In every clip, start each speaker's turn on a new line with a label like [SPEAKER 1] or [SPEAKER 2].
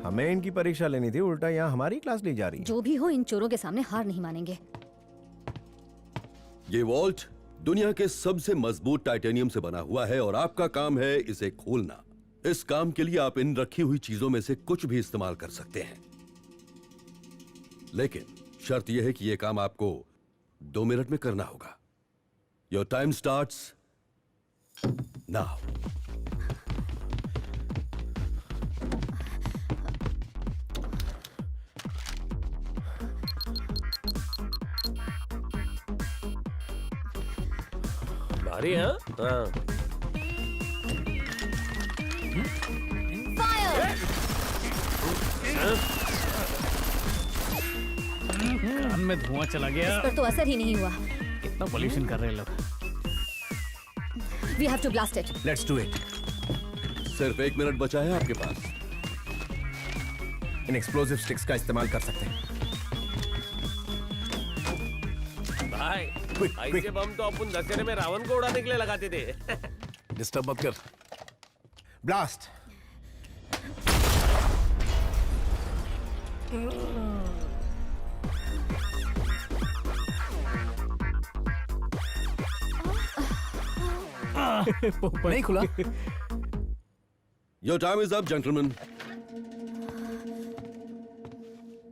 [SPEAKER 1] हमें इनकी परीक्षा लेनी थी, उल्टा यहाँ हमारी क्लास ली जा रही है।
[SPEAKER 2] जो भी हो, इन चोरों के सामने हार नहीं मानेंगे।
[SPEAKER 3] ये वॉल्ट दुनिया के सबसे मजबूत टाइटेनियम से बना हुआ है और आपका काम है इसे खोलना। इस काम के लिए आप इन रखी हुई चीजों में से कुछ भी इस्तेमाल कर सकते हैं, लेकिन शर्त यह है कि यह काम आपको 2 मिनट में करना होगा। Your time starts now.
[SPEAKER 4] भारी है? हाँ।
[SPEAKER 5] कान में धुआं चला गया।
[SPEAKER 2] इस पर तो असर ही नहीं हुआ।
[SPEAKER 5] कितना पॉल्यूशन कर रहे हैं लोग।
[SPEAKER 2] We have to blast it.
[SPEAKER 1] Let's do it.
[SPEAKER 3] सिर्फ 1 मिनट बचा है आपके पास।
[SPEAKER 1] इन एक्सप्लोसिव स्टिक्स का इस्तेमाल कर सकते हैं।
[SPEAKER 4] भाई
[SPEAKER 1] Quick,
[SPEAKER 4] ऐसे
[SPEAKER 1] quick.
[SPEAKER 4] बम तो अपन दशहरे में रावण को उड़ाने के लिए लगाते थे।
[SPEAKER 6] डिस्टर्ब मत कर।
[SPEAKER 1] ब्लास्ट।
[SPEAKER 6] नहीं खुला।
[SPEAKER 3] Your time is up gentleman.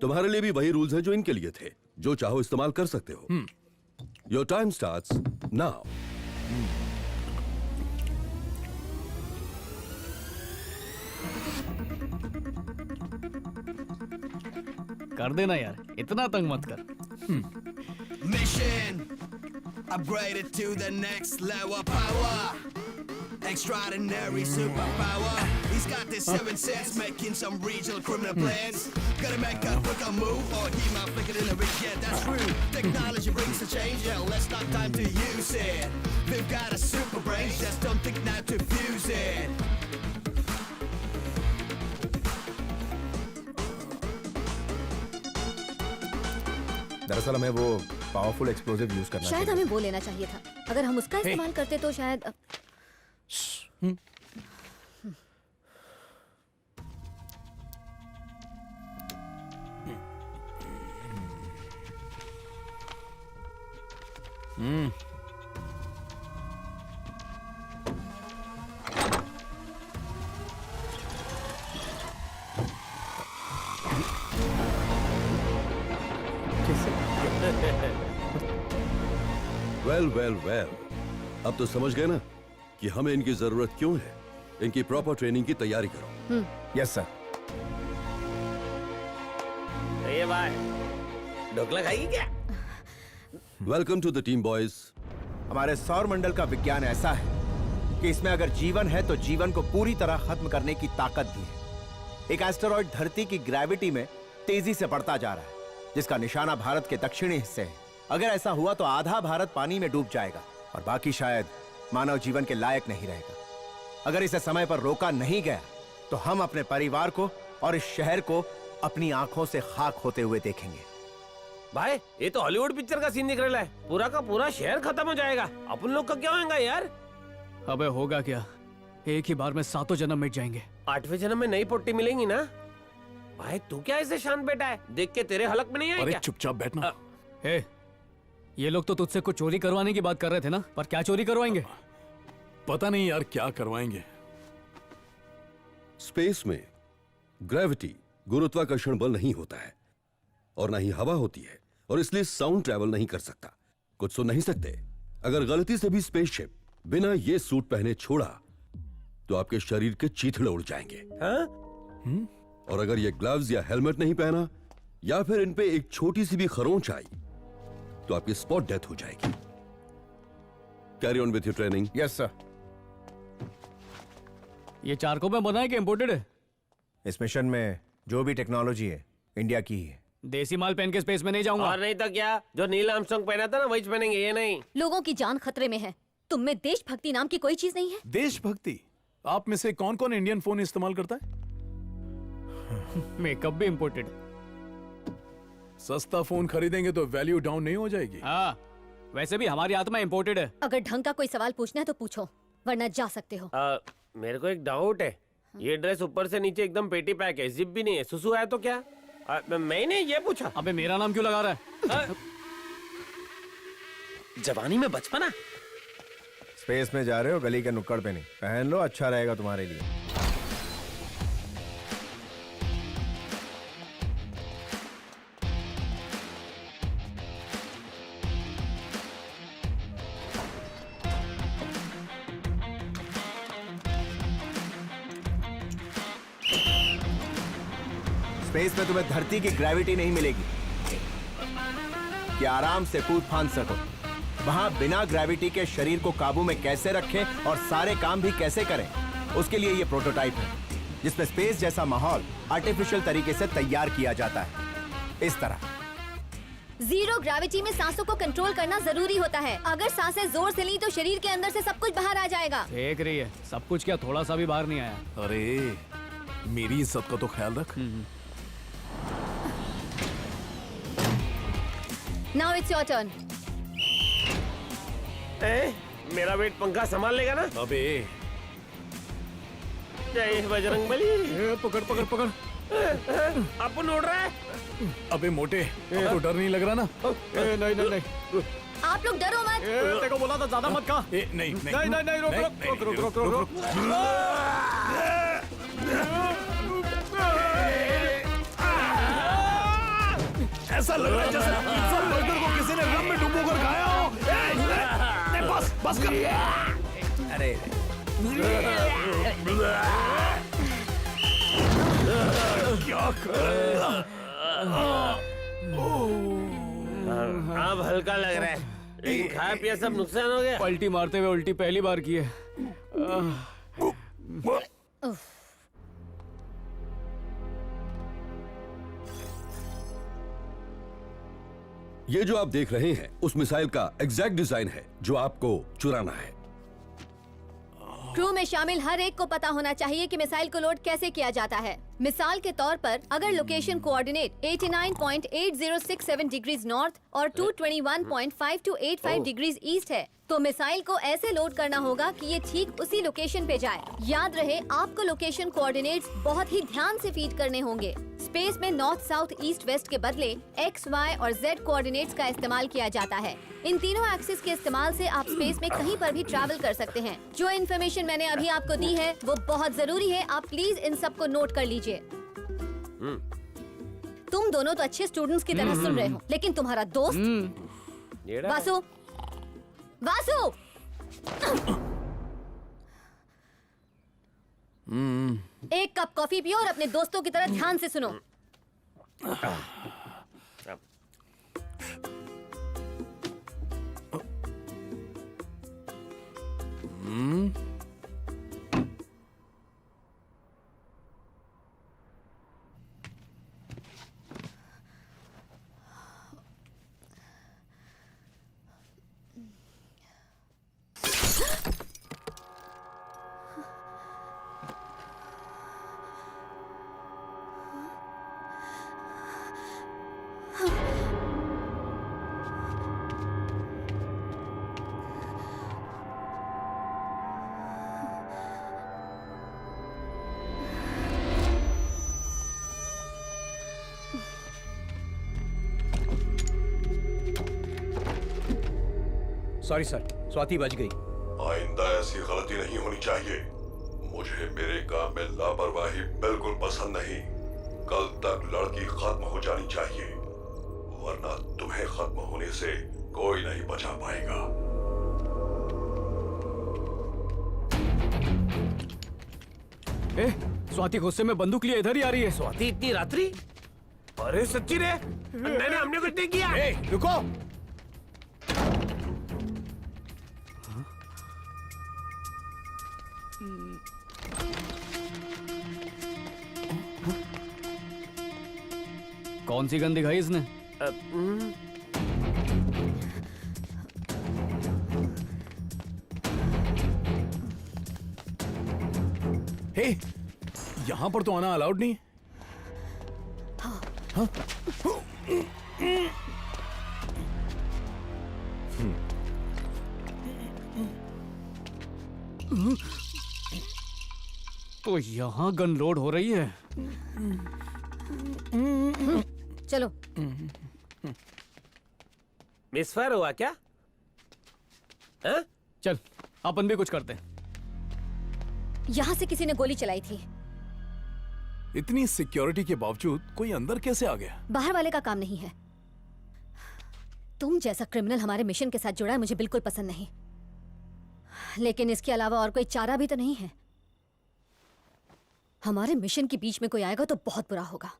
[SPEAKER 3] तुम्हारे लिए भी वही रूल्स हैं जो इनके लिए थे। जो चाहो इस्तेमाल कर सकते हो। Your time starts now.
[SPEAKER 5] कर देना यार, इतना तंग मत कर।
[SPEAKER 7] Mission upgraded to the next level power. Extraordinary superpower. He's got this 7 sense, making some regional criminal plans. Gotta make a quicker move, or he might flick it in the wrist. Yeah, that's true. Technology brings the change. Yeah, let's not time to use it. We've got a super brain, just don't think now to fuse it.
[SPEAKER 1] दरअसल हमें वो powerful explosive use करना
[SPEAKER 2] शायद
[SPEAKER 1] चाहिए।
[SPEAKER 2] हमें वो लेना चाहिए था। अगर हम उसका इस्तेमाल करते तो शायद
[SPEAKER 3] वेल अब तो समझ गए ना कि हमें इनकी जरूरत क्यों है। इनकी प्रॉपर ट्रेनिंग की तैयारी करो।
[SPEAKER 1] Yes sir.
[SPEAKER 4] ये भाई ढोकला खाएगी क्या?
[SPEAKER 3] Welcome to the team boys.
[SPEAKER 1] हमारे सौर मंडल का विज्ञान ऐसा है कि इसमें अगर जीवन है तो जीवन को पूरी तरह खत्म करने की ताकत भी है। एक एस्टेरॉइड धरती की ग्रेविटी में तेजी से बढ़ता जा रहा है, जिसका निशाना भारत के दक्षिणी हिस्से है। अगर ऐसा हुआ तो आधा भारत पानी में डूब जाएगा और बाकी शायद मानव जीवन के लायक नहीं रहेगा। अगर इसे समय पर रोका नहीं गया तो हम अपने परिवार को और इस शहर को अपनी आंखों से खाक होते हुए देखेंगे।
[SPEAKER 4] भाई ये तो हॉलीवुड पिक्चर का सीन दिख रहा है। पूरा का पूरा शहर खत्म हो जाएगा। अपन लोग का क्या होगा यार?
[SPEAKER 5] अबे होगा क्या, एक ही बार में 7 जन्म मिट जाएंगे।
[SPEAKER 4] 8वें जन्म में नई पोटी मिलेंगी ना? भाई तू क्या ऐसे शांत बैठा है? देख के तेरे हलक में नहीं आया
[SPEAKER 6] अरे
[SPEAKER 4] क्या?
[SPEAKER 6] चुपचाप बैठना।
[SPEAKER 5] हे, ये लोग तो तुझसे कुछ चोरी करवाने की बात कर रहे थे ना, पर क्या चोरी करवाएंगे?
[SPEAKER 6] पता नहीं यार क्या करवाएंगे।
[SPEAKER 3] स्पेस में ग्रेविटी गुरुत्वाकर्षण बल नहीं होता है और ना ही हवा होती है, और इसलिए साउंड ट्रैवल नहीं कर सकता, कुछ सुन नहीं सकते। अगर गलती से भी स्पेसशिप बिना ये सूट पहने छोड़ा तो आपके शरीर के चीथड़े उड़ जाएंगे।
[SPEAKER 4] हाँ?
[SPEAKER 3] और अगर ये ग्लव्स या हेलमेट नहीं पहना या फिर इन पे एक छोटी सी भी खरोंच आई तो आपकी स्पॉट डेथ हो जाएगी। Carry on with your training.
[SPEAKER 1] Yes sir.
[SPEAKER 5] ये चारकों में बना है कि इम्पोर्टेड है?
[SPEAKER 1] इस मिशन में जो भी टेक्नोलॉजी है इंडिया की ही है।
[SPEAKER 5] देसी माल पहन के स्पेस में नहीं जाऊंगा।
[SPEAKER 4] और नहीं तो क्या, जो नील आर्मस्ट्रांग पहना था ना वही पहनेंगे। ये नहीं।
[SPEAKER 2] लोगों की जान खतरे में है। तुम में देशभक्ति नाम की कोई चीज नहीं है?
[SPEAKER 6] देशभक्ति? आप में से कौन कौन इंडियन फोन इस्तेमाल करता है?
[SPEAKER 5] मेकअप भी इम्पोर्टेड।
[SPEAKER 6] सस्ता फोन खरीदेंगे तो वैल्यू डाउन नहीं हो जाएगी?
[SPEAKER 5] हाँ, वैसे भी हमारी आत्मा इम्पोर्टेड है।
[SPEAKER 2] अगर ढंग का कोई सवाल पूछना है तो पूछो, वरना जा सकते हो।
[SPEAKER 4] मेरे को एक डाउट है। ये ड्रेस ऊपर से नीचे एकदम पेटी पैक है, जिप भी नहीं है। सुसु है तो क्या? मैंने ये पूछा।
[SPEAKER 5] अबे मेरा नाम क्यों लगा रहा है?
[SPEAKER 4] जवानी में बचपना।
[SPEAKER 1] स्पेस में जा रहे हो, गली के नुक्कड़ पे नहीं। पहन लो, अच्छा रहेगा तुम्हारे लिए। स्पेस में तुम्हें धरती की ग्रेविटी नहीं मिलेगी कि आराम से कूद फांद सको। वहां बिना ग्रेविटी के शरीर को काबू में कैसे रखें और सारे काम भी कैसे करें, उसके लिए ये प्रोटोटाइप है, जिसमें स्पेस जैसा माहौल आर्टिफिशियल तरीके से तैयार किया जाता है। इस तरह
[SPEAKER 2] जीरो ग्रेविटी में सांसों को कंट्रोल करना जरूरी होता है। अगर सांसें जोर से ली तो शरीर के अंदर से सब कुछ बाहर आ जाएगा।
[SPEAKER 5] देख रही है, सब कुछ क्या थोड़ा सा भी बाहर नहीं आया।
[SPEAKER 6] अरे मेरी इज्जत का तो ख्याल रख।
[SPEAKER 2] Now it's your turn.
[SPEAKER 4] मेरा वेट पंखा संभाल लेगा ना?
[SPEAKER 6] अबे
[SPEAKER 4] जय बजरंगबली।
[SPEAKER 5] पकड़ पकड़ पकड़।
[SPEAKER 4] अपन उड़ रहा है।
[SPEAKER 6] अबे मोटे, आपको डर नहीं लग रहा ना?
[SPEAKER 5] नहीं नहीं नहीं,
[SPEAKER 2] आप लोग डरो मत।
[SPEAKER 5] तेरे को बोला था ज्यादा मत खा।
[SPEAKER 6] नहीं नहीं
[SPEAKER 5] नहीं नहीं नहीं, रुक रुक रुक रुक रुक।
[SPEAKER 6] ऐसा लग रहा है जैसे पिज्जा बर्गर को किसी ने रम में डुबो कर खाया हो। नहीं, बस बस कर।
[SPEAKER 1] अरे
[SPEAKER 6] क्या कर?
[SPEAKER 4] अब हल्का लग रहा है, लेकिन खाया पिया सब नुकसान हो गया।
[SPEAKER 5] पलटी मारते हुए उल्टी पहली बार की है।
[SPEAKER 3] ये जो आप देख रहे हैं उस मिसाइल का एग्जैक्ट डिजाइन है जो आपको चुराना है।
[SPEAKER 2] क्रू में शामिल हर एक को पता होना चाहिए कि मिसाइल को लोड कैसे किया जाता है। मिसाल के तौर पर अगर लोकेशन कोऑर्डिनेट 89.8067 डिग्रीज नॉर्थ और 221.5285 डिग्रीज ईस्ट है, तो मिसाइल को ऐसे लोड करना होगा कि ये ठीक उसी लोकेशन पे जाए। याद रहे, आपको लोकेशन कोऑर्डिनेट्स बहुत ही ध्यान से फीड करने होंगे। स्पेस में नॉर्थ, साउथ, ईस्ट, वेस्ट के बदले एक्स, वाई और जेड कोऑर्डिनेट्स का इस्तेमाल किया जाता है। इन तीनों एक्सिस के इस्तेमाल से आप स्पेस में कहीं पर भी ट्रैवल कर सकते हैं। जो इन्फॉर्मेशन मैंने अभी आपको दी है वो बहुत जरूरी है, आप प्लीज इन सब को नोट कर लीजिए। तुम दोनों तो अच्छे स्टूडेंट्स की तरह सुन रहे हो, लेकिन तुम्हारा दोस्त
[SPEAKER 4] ये रहा।
[SPEAKER 2] वासु, वासु, एक कप कॉफी पियो और अपने दोस्तों की तरह ध्यान से सुनो।
[SPEAKER 1] सॉरी सर, स्वाति बच गई।
[SPEAKER 8] आइंदा ऐसी गलती नहीं होनी चाहिए। मुझे मेरे काम में लापरवाही बिल्कुल पसंद नहीं। कल तक लड़की खत्म हो जानी चाहिए, वरना तुम्हें खत्म होने से कोई नहीं बचा पाएगा।
[SPEAKER 5] स्वाति गुस्से में बंदूक लिए इधर ही आ रही है।
[SPEAKER 4] स्वाति इतनी रात्रि? अरे सच्ची रे, मैंने हमने कुछ नहीं किया।
[SPEAKER 6] रुको।
[SPEAKER 5] कौन सी गन दिखाई इसने?
[SPEAKER 6] हे, यहाँ पर तो आना अलाउड नहीं है।
[SPEAKER 5] तो यहाँ गन लोड हो रही है।
[SPEAKER 2] चलो।
[SPEAKER 4] मिसफायर हुआ क्या? हाँ?
[SPEAKER 5] चल अपन भी कुछ करते हैं।
[SPEAKER 2] यहाँ से किसी ने गोली चलाई थी।
[SPEAKER 6] इतनी सिक्योरिटी के बावजूद कोई अंदर कैसे आ गया?
[SPEAKER 2] बाहर वाले का काम नहीं है। तुम जैसा क्रिमिनल हमारे मिशन के साथ जुड़ा है मुझे बिल्कुल पसंद नहीं, लेकिन इसके अलावा और कोई चारा भी तो नहीं है। हमारे मिशन के बीच में कोई आएगा तो बहुत बुरा होगा।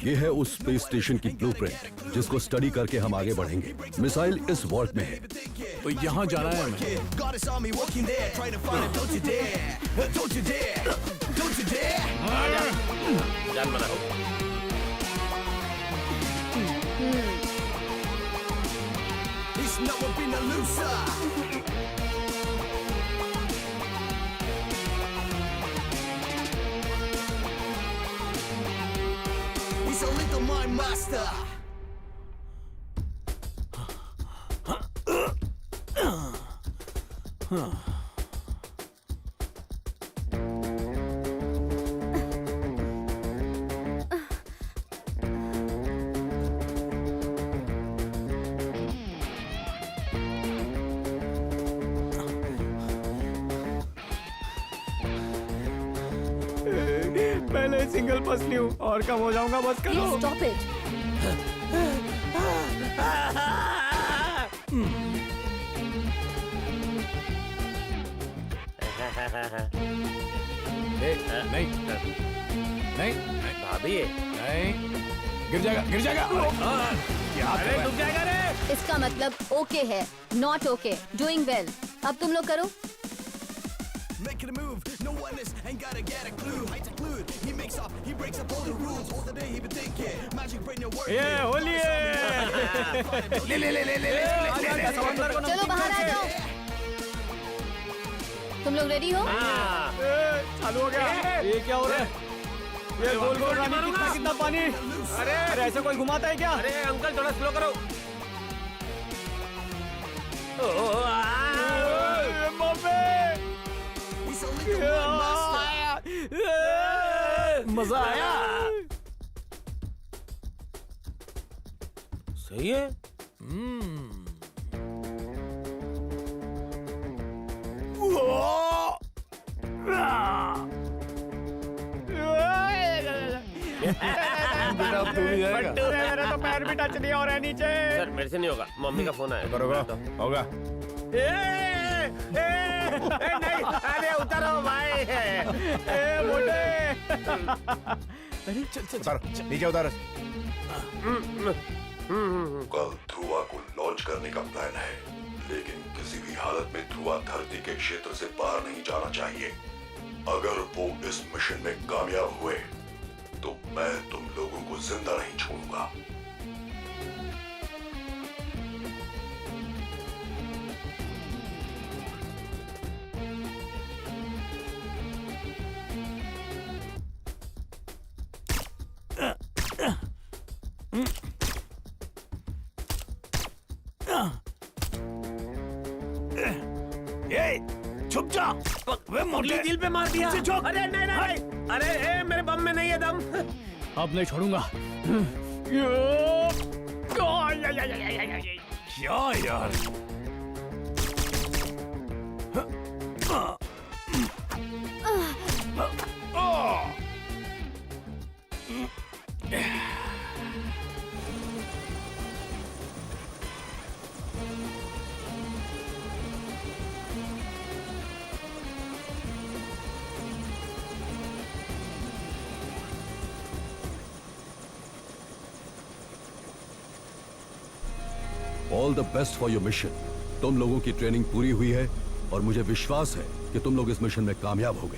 [SPEAKER 3] ये है उस स्पेस स्टेशन की ब्लूप्रिंट जिसको स्टडी करके हम आगे बढ़ेंगे। मिसाइल इस वॉल्ट में है।
[SPEAKER 6] तो यहाँ जाना है हमें।
[SPEAKER 7] God is on me walking there, trying to find it. Don't you dare, don't you dare, don't you dare.
[SPEAKER 4] जान बना हो।
[SPEAKER 7] He's never been a loser. He's a little mind master.
[SPEAKER 5] पहले सिंगल पसली हूँ और कम हो जाऊंगा, बस करो।
[SPEAKER 2] Stop it.
[SPEAKER 6] नहीं नहीं
[SPEAKER 4] भाभी
[SPEAKER 6] नहीं, गिर जाएगा गिर जाएगा। क्या कर
[SPEAKER 4] अरे
[SPEAKER 6] रहा
[SPEAKER 4] डूब जाएगा रे।
[SPEAKER 2] इसका मतलब ओके है, नॉट ओके, डूइंग वेल। अब तुम लोग करो।
[SPEAKER 7] Making a move, no one is, ain't gotta get a clue. Heights include, he makes up, he breaks up all the rules. All the day he been thinking, magic brain your work.
[SPEAKER 5] ये होली है।
[SPEAKER 6] ले ले ले ले ले ले।
[SPEAKER 2] चलो बाहर आ जाओ। तुम लोग रेडी हो?
[SPEAKER 4] हाँ।
[SPEAKER 5] चालू हो गया। ये क्या हो रहा है? ये गोल गोल रानी कितना कितना पानी। अरे ऐसे कोई घुमाता है क्या?
[SPEAKER 4] अरे अंकल थोड़ा स्लो करो। ओह, आ।
[SPEAKER 5] Mummy.
[SPEAKER 7] He's a little mind master.
[SPEAKER 6] मजा आया।
[SPEAKER 4] सही है।
[SPEAKER 6] बेटा तू भी जाएगा।
[SPEAKER 5] मेरा तो पैर भी टच नहीं हो रहा है नीचे।
[SPEAKER 4] सर मेरे से नहीं होगा, मम्मी का फोन आया।
[SPEAKER 6] होगा।
[SPEAKER 4] नहीं, अरे उतरो भाई।
[SPEAKER 5] मोटे।
[SPEAKER 6] उतारो, नीचे उतारो।
[SPEAKER 8] कल ध्रुवा को लॉन्च करने का प्लान है, लेकिन किसी भी हालत में ध्रुवा धरती के क्षेत्र से बाहर नहीं जाना चाहिए। अगर वो इस मिशन में कामयाब हुए तो मैं तुम लोगों को जिंदा नहीं छोड़ूंगा।
[SPEAKER 6] छुप जा। वे
[SPEAKER 4] मुरली दिल पे मार दिया। अरे नहीं नहीं, अरे मेरे बम में नहीं है दम।
[SPEAKER 5] अब नहीं छोड़ूंगा।
[SPEAKER 6] क्या यार?
[SPEAKER 3] All the best for your mission. तुम लोगों की ट्रेनिंग पूरी हुई है और मुझे विश्वास है कि तुम लोग इस मिशन में कामयाब होगे।